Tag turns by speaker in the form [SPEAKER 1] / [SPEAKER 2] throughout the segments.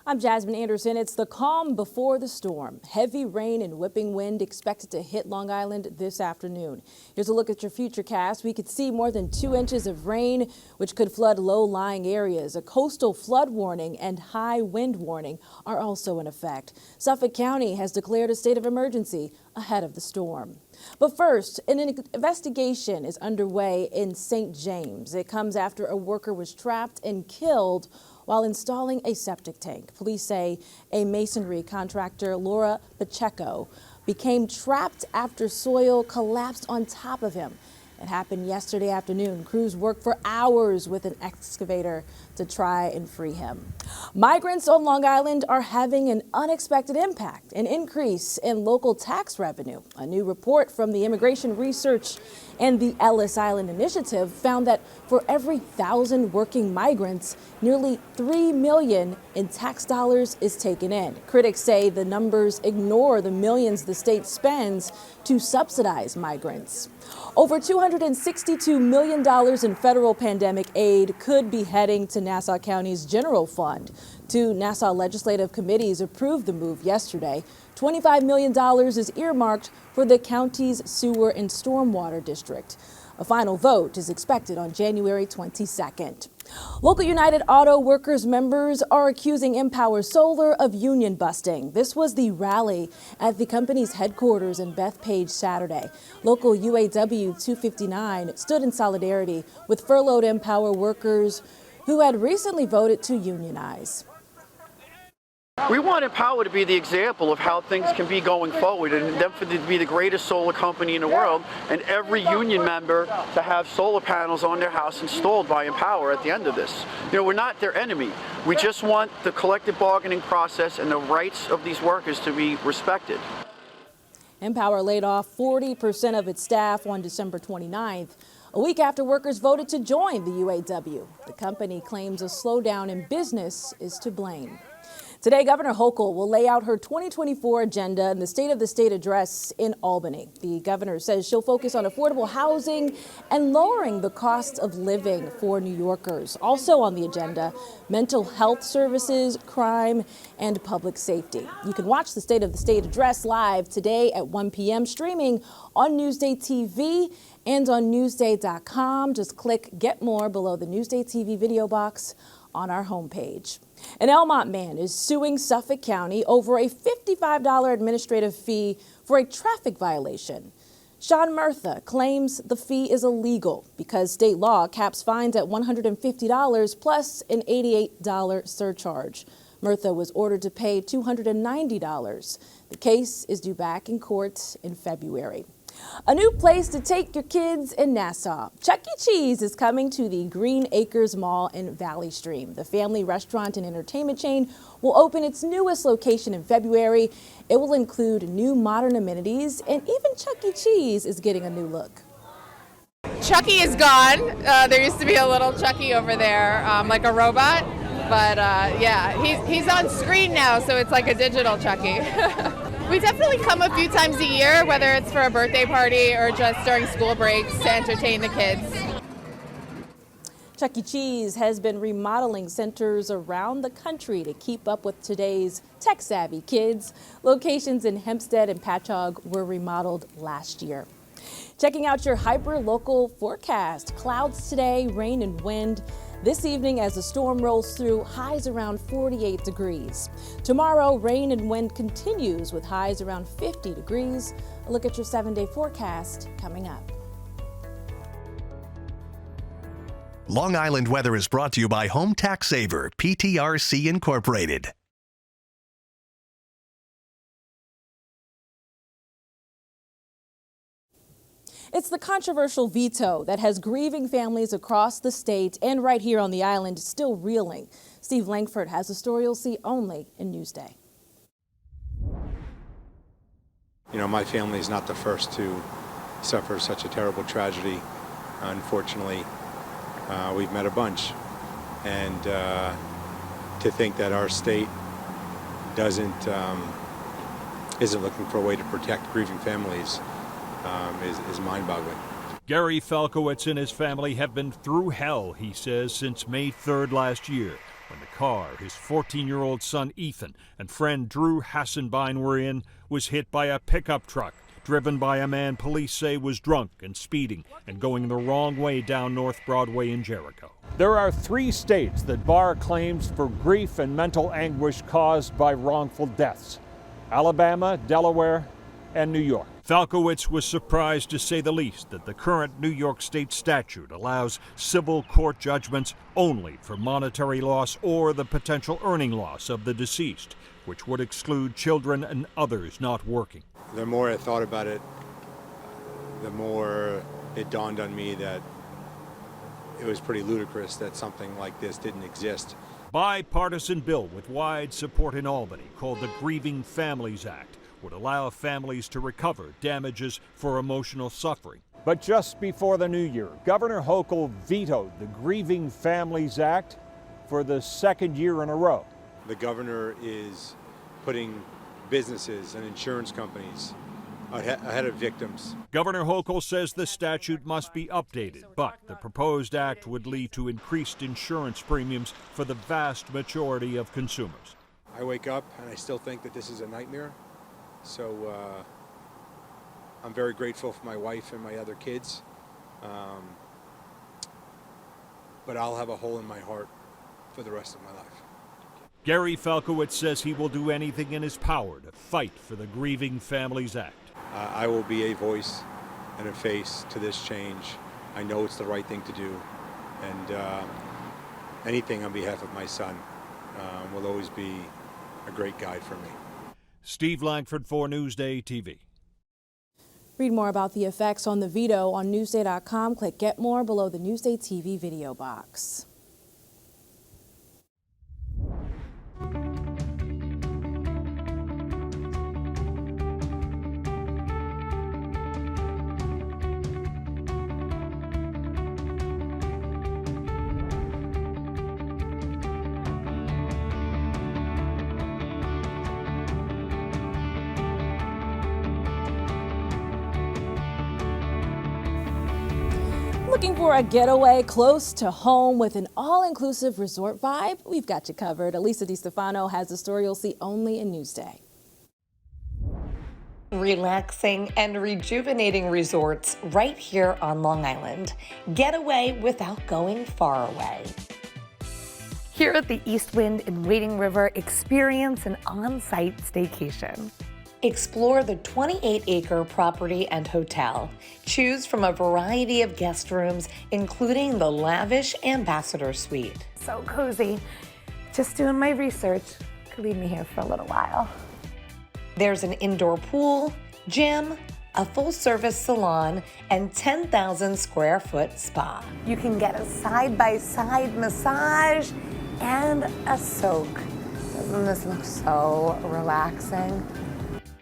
[SPEAKER 1] I'm Jasmine Anderson. It's the calm before the storm. Heavy rain and whipping wind expected to hit Long Island this afternoon. Here's a look at your futurecast. We could see more than 2 inches of rain, which could flood low-lying areas. A coastal flood warning and high wind warning are also in effect. Suffolk County has declared a state of emergency ahead of the storm. But first, an investigation is underway in St. James. It comes after a worker was trapped and killed while installing a septic tank. Police say a masonry contractor, Laura Pacheco, became trapped after soil collapsed on top of him. It happened yesterday afternoon. Crews worked for hours with an excavator to try and free him. Migrants on Long Island are having an unexpected impact, an increase in local tax revenue. A new report from the Immigration Research and the Ellis Island Initiative found that for every 1,000 working migrants, nearly $3 million in tax dollars is taken in. Critics say the numbers ignore the millions the state spends to subsidize migrants. Over $262 million in federal pandemic aid could be heading to Nassau County's general fund. Two Nassau legislative committees approved the move yesterday. $25 million is earmarked for the county's sewer and stormwater district. A final vote is expected on January 22nd. Local United Auto Workers members are accusing EmPower Solar of union busting. This was the rally at the company's headquarters in Bethpage Saturday. Local UAW 259 stood in solidarity with furloughed EmPower workers who had recently voted to unionize.
[SPEAKER 2] We want EmPower to be the example of how things can be going forward, and them to be the greatest solar company in the world, and every union member to have solar panels on their house installed by EmPower at the end of this. You know, we're not their enemy. We just want the collective bargaining process and the rights of these workers to be respected.
[SPEAKER 1] EmPower laid off 40% of its staff on December 29th, a week after workers voted to join the UAW. The company claims a slowdown in business is to blame. Today, Governor Hochul will lay out her 2024 agenda in the State of the State address in Albany. The governor says she'll focus on affordable housing and lowering the cost of living for New Yorkers. Also on the agenda, mental health services, crime, and public safety. You can watch the State of the State address live today at 1 p.m. streaming on NewsdayTV and on Newsday.com. Just click Get More below the NewsdayTV video box on our homepage. An Elmont man is suing Suffolk County over a $55 administrative fee for a traffic violation. Sean Murtha claims the fee is illegal because state law caps fines at $150 plus an $88 surcharge. Murtha was ordered to pay $290. The case is due back in court in February. A new place to take your kids in Nassau. Chuck E. Cheese is coming to the Green Acres Mall in Valley Stream. The family restaurant and entertainment chain will open its newest location in February. It will include new modern amenities, and even Chuck E. Cheese is getting a new look.
[SPEAKER 3] Chucky is gone. There used to be a little Chucky over there, like a robot. But yeah, he's on screen now, so it's like a digital Chucky. We definitely come a few times a year, whether it's for a birthday party or just during school breaks to entertain the kids.
[SPEAKER 1] Chuck E. Cheese has been remodeling centers around the country to keep up with today's tech-savvy kids. Locations in Hempstead and Patchogue were remodeled last year. Checking out your hyper-local forecast. Clouds today, rain and wind. This evening, as the storm rolls through, highs around 48 degrees. Tomorrow, rain and wind continues with highs around 50 degrees. A look at your 7-day forecast coming up.
[SPEAKER 4] Long Island weather is brought to you by Home Tax Saver, PTRC Incorporated.
[SPEAKER 1] It's the controversial veto that has grieving families across the state and right here on the island still reeling. Steve Langford has a story you'll see only in Newsday.
[SPEAKER 5] You know, my family is not the first to suffer such a terrible tragedy. Unfortunately, we've met a bunch. And to think that our state isn't looking for a way to protect grieving families is mind-boggling.
[SPEAKER 6] Gary Falkowitz and his family have been through hell, he says, since May 3rd last year. when the car his 14-year-old son Ethan and friend Drew Hassenbein were in was hit by a pickup truck driven by a man police say was drunk and speeding and going the wrong way down North Broadway in Jericho. There are 3 states that bar claims for grief and mental anguish caused by wrongful deaths: Alabama, Delaware, and New York. Falkowitz was surprised, to say the least, that the current New York State statute allows civil court judgments only for monetary loss or the potential earning loss of the deceased, which would exclude children and others not working.
[SPEAKER 5] The more I thought about it, the more it dawned on me that it was pretty ludicrous that something like this didn't exist.
[SPEAKER 6] Bipartisan bill with wide support in Albany, called the Grieving Families Act, would allow families to recover damages for emotional suffering. But just before the new year, Governor Hochul vetoed the Grieving Families Act for the 2nd year in a row.
[SPEAKER 5] The governor is putting businesses and insurance companies ahead of victims.
[SPEAKER 6] Governor Hochul says the statute must be updated, but the proposed act would lead to increased insurance premiums for the vast majority of consumers.
[SPEAKER 5] I wake up and I still think that this is a nightmare. So I'm very grateful for my wife and my other kids. But I'll have a hole in my heart for the rest of my life.
[SPEAKER 6] Gary Falkowitz says he will do anything in his power to fight for the Grieving Families Act.
[SPEAKER 5] I will be a voice and a face to this change. I know it's the right thing to do, and anything on behalf of my son will always be a great guide for me.
[SPEAKER 6] Steve Langford for NewsdayTV.
[SPEAKER 1] Read more about the effects on the veto on Newsday.com. Click Get More below the NewsdayTV video box. Looking for a getaway close to home with an all-inclusive resort vibe? We've got you covered. Elisa DiStefano has the story you'll see only in Newsday.
[SPEAKER 7] Relaxing and rejuvenating resorts right here on Long Island. Get away without going far away. Here at the East Wind in Wading River, experience an on-site staycation. Explore the 28-acre property and hotel. Choose from a variety of guest rooms, including the lavish Ambassador Suite. So cozy. Just doing my research. Could leave me here for a little while. There's an indoor pool, gym, a full-service salon, and 10,000 square foot spa. You can get a side-by-side massage and a soak. Doesn't this look so relaxing?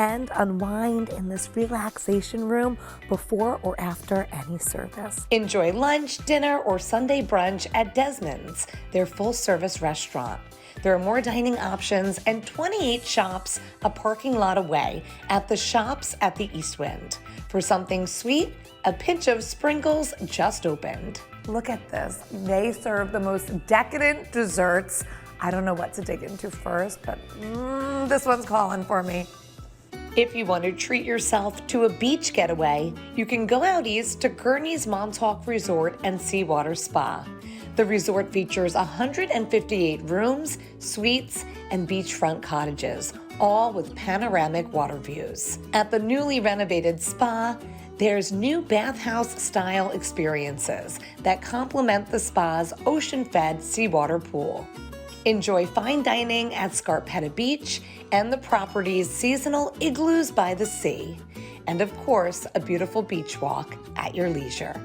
[SPEAKER 7] And unwind in this relaxation room before or after any service. Enjoy lunch, dinner, or Sunday brunch at Desmond's, their full-service restaurant. There are more dining options and 28 shops a parking lot away at the Shops at the East Wind. For something sweet, a pinch of sprinkles just opened. Look at this. They serve the most decadent desserts. I don't know what to dig into first, but this one's calling for me. If you want to treat yourself to a beach getaway, you can go out east to Gurney's Montauk Resort and Seawater Spa. The resort features 158 rooms, suites, and beachfront cottages, all with panoramic water views. At the newly renovated spa, there's new bathhouse-style experiences that complement the spa's ocean-fed seawater pool. Enjoy fine dining at Scarpetta Beach and the property's seasonal igloos by the sea. And of course, a beautiful beach walk at your leisure.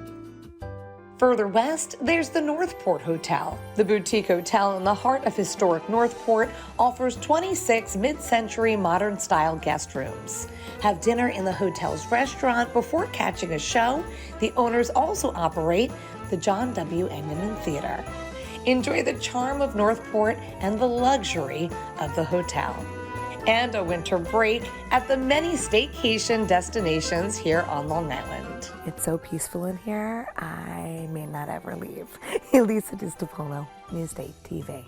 [SPEAKER 7] Further west, there's the Northport Hotel. The boutique hotel in the heart of historic Northport offers 26 mid-century modern-style guest rooms. Have dinner in the hotel's restaurant before catching a show. The owners also operate the John W. Engelman Theater. Enjoy the charm of Northport and the luxury of the hotel. And a winter break at the many staycation destinations here on Long Island. It's so peaceful in here, I may not ever leave. Elisa DiStefano, NewsdayTV.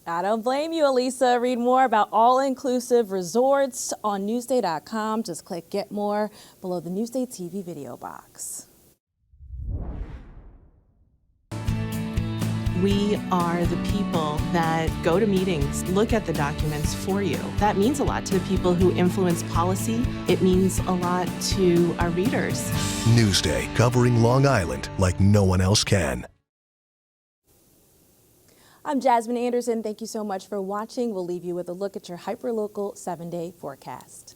[SPEAKER 1] I don't blame you, Elisa. Read more about All-Inclusive Resorts on Newsday.com. Just click Get More below the Newsday TV video box.
[SPEAKER 8] We are the people that go to meetings, look at the documents for you. That means a lot to the people who influence policy. It means a lot to our readers.
[SPEAKER 4] Newsday, covering Long Island like no one else can.
[SPEAKER 1] I'm Jasmine Anderson. Thank you so much for watching. We'll leave you with a look at your hyperlocal 7-day forecast.